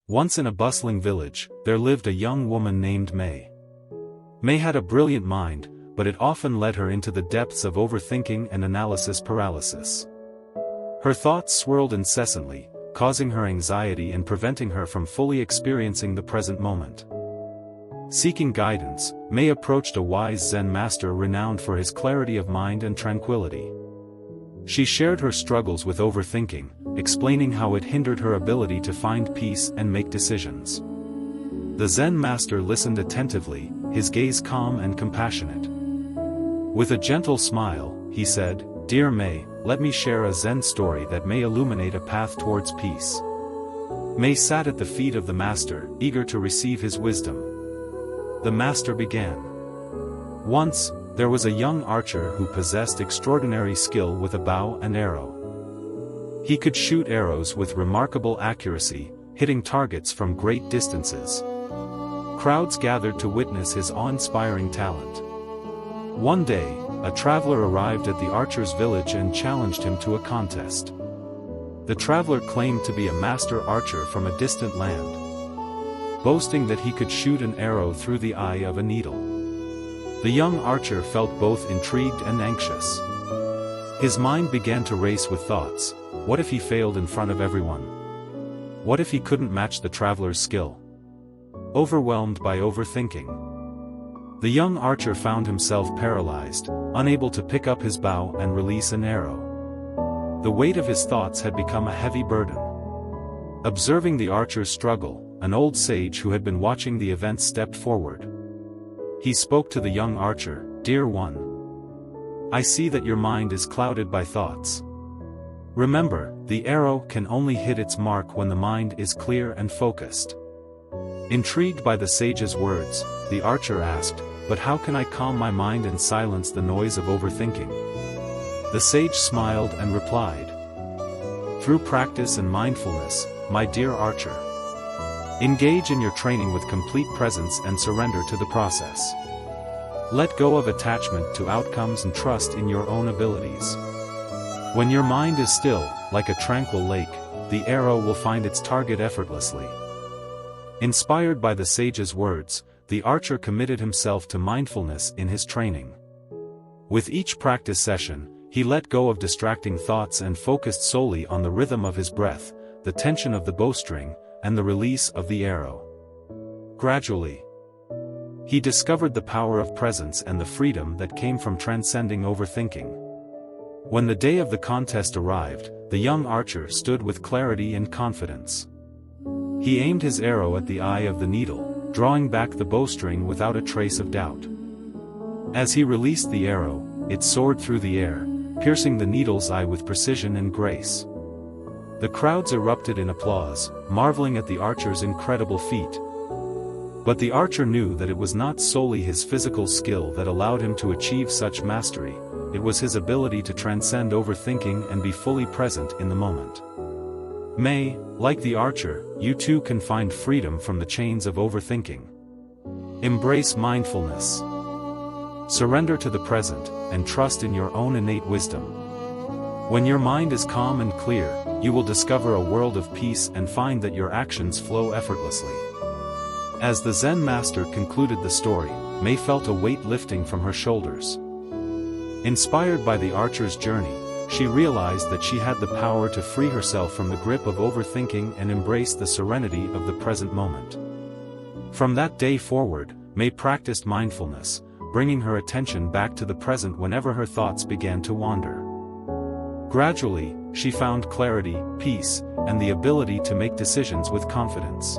Once in a bustling village, there lived a young woman named May. May had a brilliant mind, but it often led her into the depths of overthinking and analysis paralysis. Her thoughts swirled incessantly, causing her anxiety and preventing her from fully experiencing the present moment. Seeking guidance, May approached a wise Zen master renowned for his clarity of mind and tranquility. She shared her struggles with overthinking, explaining how it hindered her ability to find peace and make decisions. The Zen master listened attentively, his gaze calm and compassionate. With a gentle smile, he said, "Dear May, let me share a Zen story that may illuminate a path towards peace." May sat at the feet of the master, eager to receive his wisdom. The master began. Once, there was a young archer who possessed extraordinary skill with a bow and arrow. He could shoot arrows with remarkable accuracy, hitting targets from great distances. Crowds gathered to witness his awe-inspiring talent. One day, a traveler arrived at the archer's village and challenged him to a contest. The traveler claimed to be a master archer from a distant land, boasting that he could shoot an arrow through the eye of a needle. The young archer felt both intrigued and anxious. His mind began to race with thoughts. What if he failed in front of everyone? What if he couldn't match the traveler's skill? Overwhelmed by overthinking, the young archer found himself paralyzed, unable to pick up his bow and release an arrow. The weight of his thoughts had become a heavy burden. Observing the archer's struggle, an old sage who had been watching the event stepped forward. He spoke to the young archer, "Dear one, I see that your mind is clouded by thoughts. Remember, the arrow can only hit its mark when the mind is clear and focused." Intrigued by the sage's words, the archer asked, "But how can I calm my mind and silence the noise of overthinking?" The sage smiled and replied, "Through practice and mindfulness, my dear archer. Engage in your training with complete presence and surrender to the process. Let go of attachment to outcomes and trust in your own abilities. When your mind is still, like a tranquil lake, the arrow will find its target effortlessly." Inspired by the sage's words, the archer committed himself to mindfulness in his training. With each practice session, he let go of distracting thoughts and focused solely on the rhythm of his breath, the tension of the bowstring, and the release of the arrow. Gradually, he discovered the power of presence and the freedom that came from transcending overthinking. When the day of the contest arrived, the young archer stood with clarity and confidence. He aimed his arrow at the eye of the needle, drawing back the bowstring without a trace of doubt. As he released the arrow, it soared through the air, piercing the needle's eye with precision and grace. The crowds erupted in applause, marveling at the archer's incredible feat. But the archer knew that it was not solely his physical skill that allowed him to achieve such mastery, it was his ability to transcend overthinking and be fully present in the moment. May, like the archer, you too can find freedom from the chains of overthinking. Embrace mindfulness. Surrender to the present, and trust in your own innate wisdom. When your mind is calm and clear, you will discover a world of peace and find that your actions flow effortlessly. As the Zen master concluded the story, May felt a weight lifting from her shoulders. Inspired by the archer's journey, she realized that she had the power to free herself from the grip of overthinking and embrace the serenity of the present moment. From that day forward, May practiced mindfulness, bringing her attention back to the present whenever her thoughts began to wander. Gradually, she found clarity, peace, and the ability to make decisions with confidence.